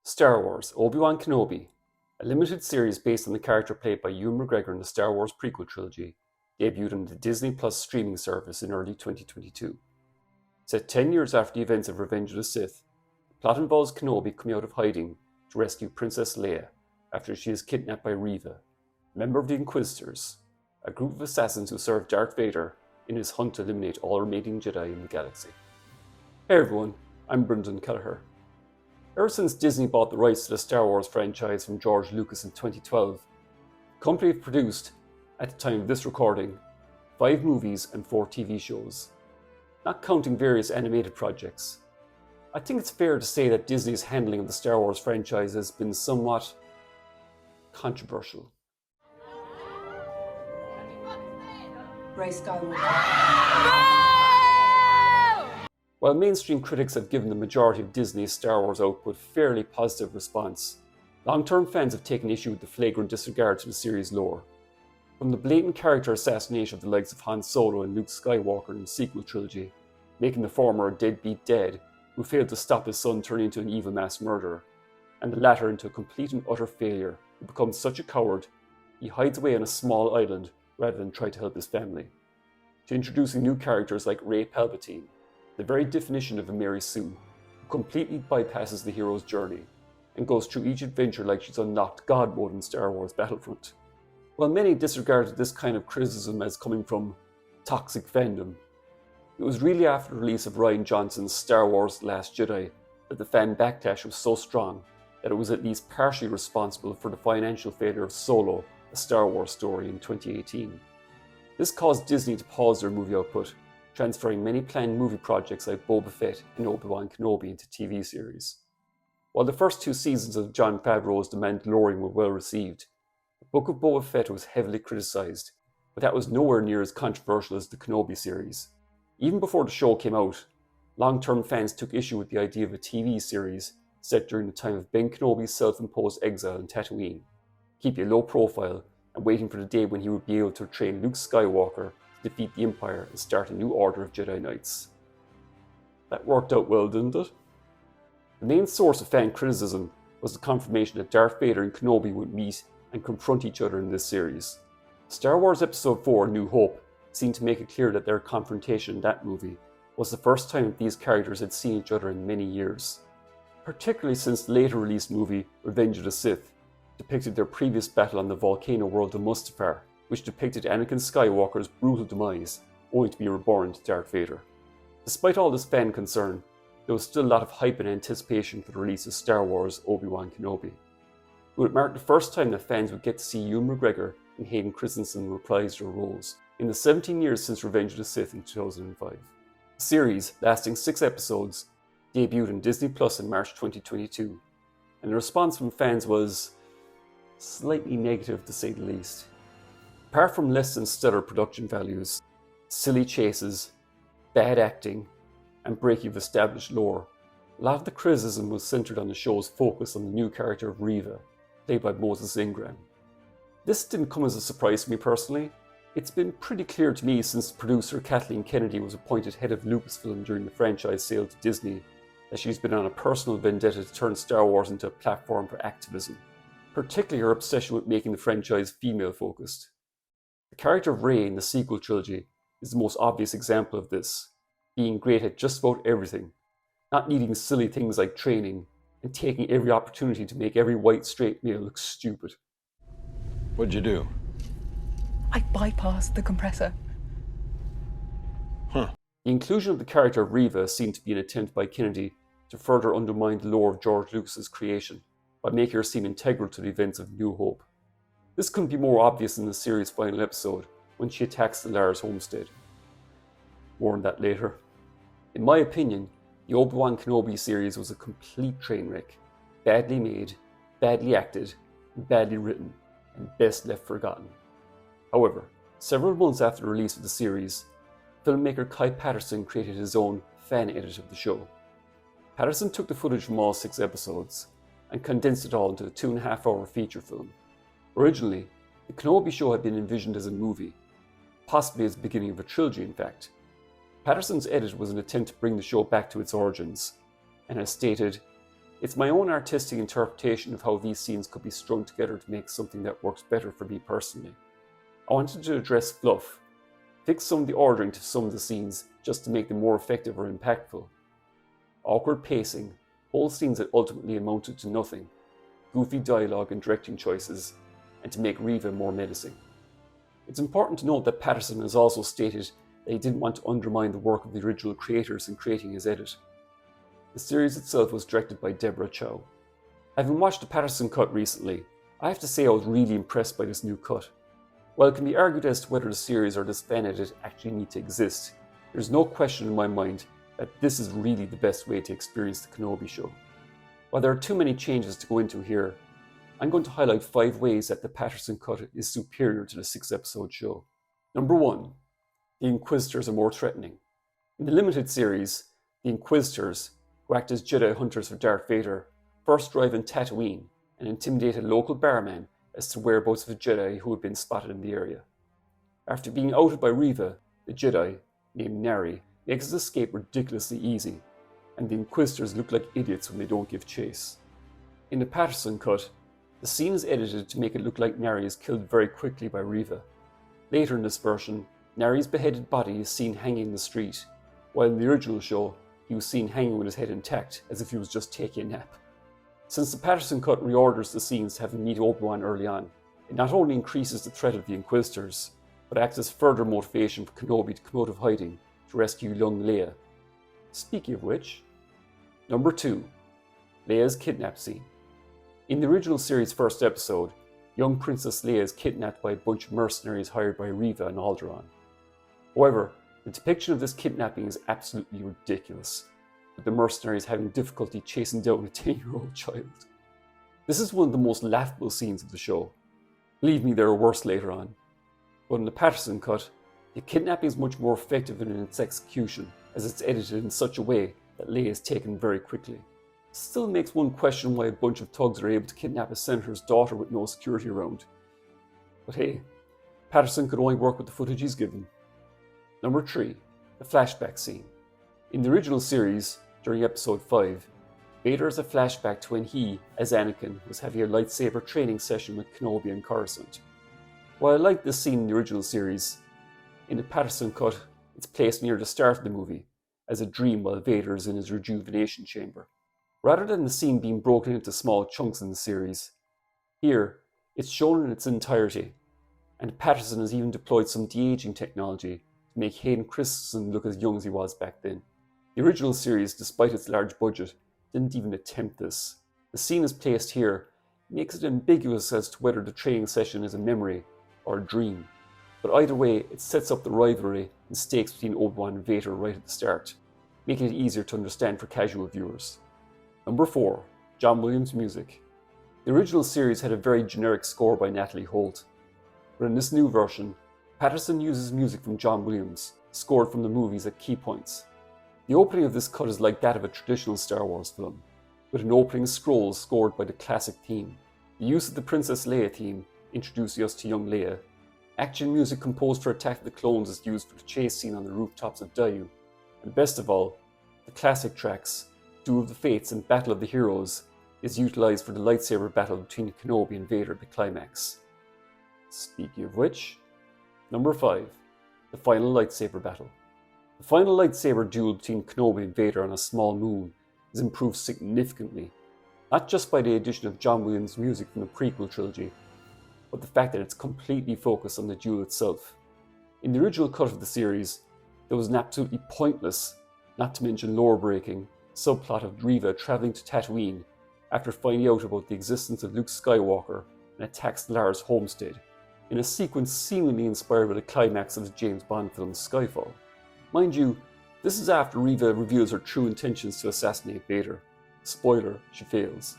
Star Wars Obi-Wan Kenobi, a limited series based on the character played by Ewan McGregor in the Star Wars prequel trilogy, debuted on the Disney Plus streaming service in early 2022. Set 10 years after the events of Revenge of the Sith, the plot involves Kenobi coming out of hiding to rescue Princess Leia after she is kidnapped by Reva, a member of the Inquisitors, a group of assassins who serve Darth Vader in his hunt to eliminate all remaining Jedi in the galaxy. Hey everyone, I'm Brendan Kelleher. Ever since Disney bought the rights to the Star Wars franchise from George Lucas in 2012, the company have produced, at the time of this recording, 5 movies and 4 TV shows, not counting various animated projects. I think it's fair to say that Disney's handling of the Star Wars franchise has been somewhat controversial. Rey Skywalker. While mainstream critics have given the majority of Disney's Star Wars output fairly positive response, long-term fans have taken issue with the flagrant disregard to the series' lore. From the blatant character assassination of the likes of Han Solo and Luke Skywalker in the sequel trilogy, making the former a deadbeat dad who failed to stop his son turning into an evil mass murderer, and the latter into a complete and utter failure who becomes such a coward he hides away on a small island rather than try to help his family, to introducing new characters like Rey Palpatine, the very definition of a Mary Sue, who completely bypasses the hero's journey and goes through each adventure like she's unlocked God mode in Star Wars Battlefront. While many disregarded this kind of criticism as coming from toxic fandom, it was really after the release of Rian Johnson's Star Wars The Last Jedi that the fan backlash was so strong that it was at least partially responsible for the financial failure of Solo, a Star Wars story in 2018. This caused Disney to pause their movie output, transferring many planned movie projects like Boba Fett and Obi-Wan Kenobi into TV series. While the first 2 seasons of Jon Favreau's The Mandalorian were well received, the Book of Boba Fett was heavily criticised, but that was nowhere near as controversial as the Kenobi series. Even before the show came out, long-term fans took issue with the idea of a TV series set during the time of Ben Kenobi's self-imposed exile in Tatooine, keeping a low profile and waiting for the day when he would be able to train Luke Skywalker to defeat the Empire and start a new order of Jedi Knights. That worked out well, didn't it? The main source of fan criticism was the confirmation that Darth Vader and Kenobi would meet and confront each other in this series. Star Wars Episode 4 New Hope seemed to make it clear that their confrontation in that movie was the first time that these characters had seen each other in many years, particularly since the later released movie Revenge of the Sith depicted their previous battle on the volcano world of Mustafar, which depicted Anakin Skywalker's brutal demise, only to be reborn to Darth Vader. Despite all this fan concern, there was still a lot of hype and anticipation for the release of Star Wars Obi-Wan Kenobi. It would mark the first time that fans would get to see Ewan McGregor and Hayden Christensen reprise their roles in the 17 years since Revenge of the Sith in 2005. The series, lasting 6 episodes, debuted on Disney Plus in March 2022, and the response from fans was slightly negative to say the least. Apart from less than stellar production values, silly chases, bad acting, and breaking of established lore, a lot of the criticism was centered on the show's focus on the new character of Reva, played by Moses Ingram. This didn't come as a surprise to me personally. It's been pretty clear to me since producer Kathleen Kennedy was appointed head of Lucasfilm during the franchise sale to Disney that she's been on a personal vendetta to turn Star Wars into a platform for activism, particularly her obsession with making the franchise female-focused. The character of Rey in the sequel trilogy is the most obvious example of this, being great at just about everything, not needing silly things like training, and taking every opportunity to make every white straight male look stupid. What'd you do? I bypassed the compressor. Huh. The inclusion of the character of Reva seemed to be an attempt by Kennedy to further undermine the lore of George Lucas's creation by making her seem integral to the events of New Hope. This couldn't be more obvious in the series' final episode, when she attacks the Lars homestead. More on that later. In my opinion, the Obi-Wan Kenobi series was a complete train wreck, badly made, badly acted, and badly written, and best left forgotten. However, several months after the release of the series, filmmaker Kai Patterson created his own fan edit of the show. Patterson took the footage from all 6 episodes and condensed it all into a 2.5-hour feature film. Originally, the Kenobi show had been envisioned as a movie, possibly as the beginning of a trilogy in fact. Patterson's edit was an attempt to bring the show back to its origins, and as stated, It's my own artistic interpretation of how these scenes could be strung together to make something that works better for me personally. I wanted to address fluff, fix some of the ordering to some of the scenes just to make them more effective or impactful. Awkward pacing, whole scenes that ultimately amounted to nothing, goofy dialogue and directing choices, and to make Reva more menacing. It's important to note that Patterson has also stated that he didn't want to undermine the work of the original creators in creating his edit. The series itself was directed by Deborah Chow. Having watched the Patterson Cut recently, I have to say I was really impressed by this new cut. While it can be argued as to whether the series or this fan edit actually need to exist, there's no question in my mind that this is really the best way to experience the Kenobi show. While there are too many changes to go into here, I'm going to highlight 5 ways that the Patterson Cut is superior to the 6-episode show. Number 1. The Inquisitors are more threatening. In the limited series, the Inquisitors, who act as Jedi hunters for Darth Vader, first arrive in Tatooine and intimidate a local barman as to whereabouts of a Jedi who had been spotted in the area. After being outed by Reva, the Jedi, named Nari, makes his escape ridiculously easy, and the Inquisitors look like idiots when they don't give chase. In the Patterson Cut, the scene is edited to make it look like Nari is killed very quickly by Reva. Later in this version, Nari's beheaded body is seen hanging in the street, while in the original show, he was seen hanging with his head intact, as if he was just taking a nap. Since the Patterson Cut reorders the scenes to have him meet Obi-Wan early on, it not only increases the threat of the Inquisitors, but acts as further motivation for Kenobi to come out of hiding to rescue young Leia. Speaking of which, Number 2. Leia's kidnap scene. In the original series' first episode, young Princess Leia is kidnapped by a bunch of mercenaries hired by Reva and Alderaan. However, the depiction of this kidnapping is absolutely ridiculous, with the mercenaries having difficulty chasing down a 10-year-old child. This is one of the most laughable scenes of the show. Believe me, there are worse later on. But in the Patterson Cut, the kidnapping is much more effective in its execution, as it's edited in such a way that Leia is taken very quickly. Still makes one question why a bunch of thugs are able to kidnap a senator's daughter with no security around. But hey, Patterson could only work with the footage he's given. Number 3. The flashback scene. In the original series, during episode 5, Vader has a flashback to when he, as Anakin, was having a lightsaber training session with Kenobi and Coruscant. While I like this scene in the original series, in the Patterson Cut, it's placed near the start of the movie, as a dream while Vader is in his rejuvenation chamber. Rather than the scene being broken into small chunks in the series, here, it's shown in its entirety, and Patterson has even deployed some de-aging technology to make Hayden Christensen look as young as he was back then. The original series, despite its large budget, didn't even attempt this. The scene is placed here, makes it ambiguous as to whether the training session is a memory or a dream, but either way, it sets up the rivalry and stakes between Obi-Wan and Vader right at the start, making it easier to understand for casual viewers. Number 4. John Williams' music. The original series had a very generic score by Natalie Holt, but in this new version, Patterson uses music from John Williams, scored from the movies at key points. The opening of this cut is like that of a traditional Star Wars film, with an opening scroll scored by the classic theme. The use of the Princess Leia theme introduces us to young Leia. Action music composed for Attack of the Clones is used for the chase scene on the rooftops of Daiyu. And best of all, the classic tracks, Duel of the Fates and Battle of the Heroes, is utilised for the lightsaber battle between Kenobi and Vader at the climax. Speaking of which, Number 5. The final lightsaber battle. The final lightsaber duel between Kenobi and Vader on a small moon is improved significantly, not just by the addition of John Williams' music from the prequel trilogy, but the fact that it's completely focused on the duel itself. In the original cut of the series, there was an absolutely pointless, not to mention lore-breaking, subplot of Reva travelling to Tatooine after finding out about the existence of Luke Skywalker and attacks Lara's homestead, in a sequence seemingly inspired by the climax of the James Bond film Skyfall. Mind you, this is after Reva reveals her true intentions to assassinate Vader. Spoiler, she fails.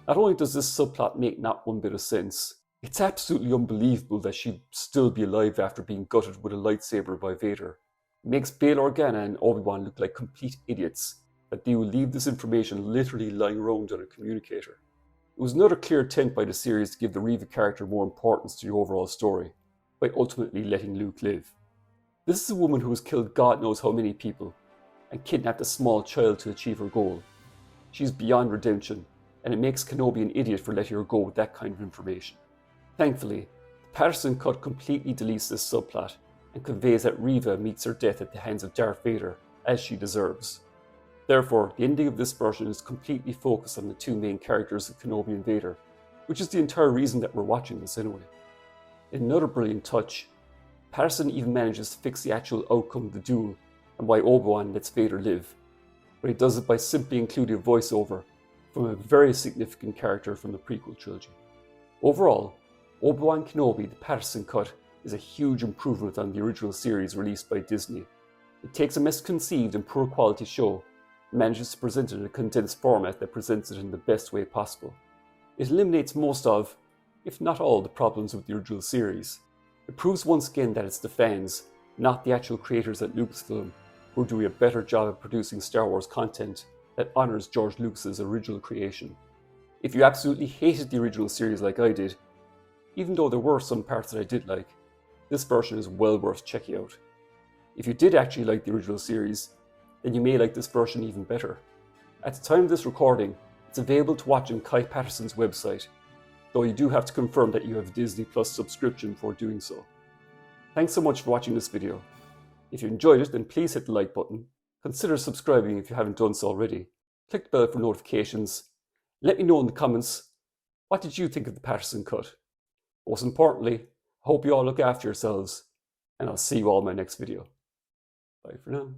Not only does this subplot make not one bit of sense, it's absolutely unbelievable that she'd still be alive after being gutted with a lightsaber by Vader. It makes Bail Organa and Obi-Wan look like complete idiots, that they will leave this information literally lying around on a communicator. It was another clear attempt by the series to give the Reva character more importance to the overall story, by ultimately letting Luke live. This is a woman who has killed God knows how many people, and kidnapped a small child to achieve her goal. She's beyond redemption, and it makes Kenobi an idiot for letting her go with that kind of information. Thankfully, the Patterson Cut completely deletes this subplot and conveys that Reva meets her death at the hands of Darth Vader, as she deserves. Therefore, the ending of this version is completely focused on the two main characters of Kenobi and Vader, which is the entire reason that we're watching this anyway. In another brilliant touch, Patterson even manages to fix the actual outcome of the duel and why Obi-Wan lets Vader live, but he does it by simply including a voiceover from a very significant character from the prequel trilogy. Overall, Obi-Wan Kenobi, the Patterson Cut, is a huge improvement on the original series released by Disney. It takes a misconceived and poor quality show and manages to present it in a condensed format that presents it in the best way possible. It eliminates most of, if not all, the problems with the original series. It proves once again that it's the fans, not the actual creators at Lucasfilm, who are doing a better job of producing Star Wars content that honours George Lucas's original creation. If you absolutely hated the original series like I did, even though there were some parts that I did like, this version is well worth checking out. If you did actually like the original series, then you may like this version even better. At the time of this recording, it's available to watch on Kai Patterson's website, though you do have to confirm that you have a Disney Plus subscription before doing so. Thanks so much for watching this video. If you enjoyed it, then please hit the like button. Consider subscribing if you haven't done so already. Click the bell for notifications. Let me know in the comments, what did you think of the Patterson Cut? Most importantly, I hope you all look after yourselves, and I'll see you all in my next video. Bye for now.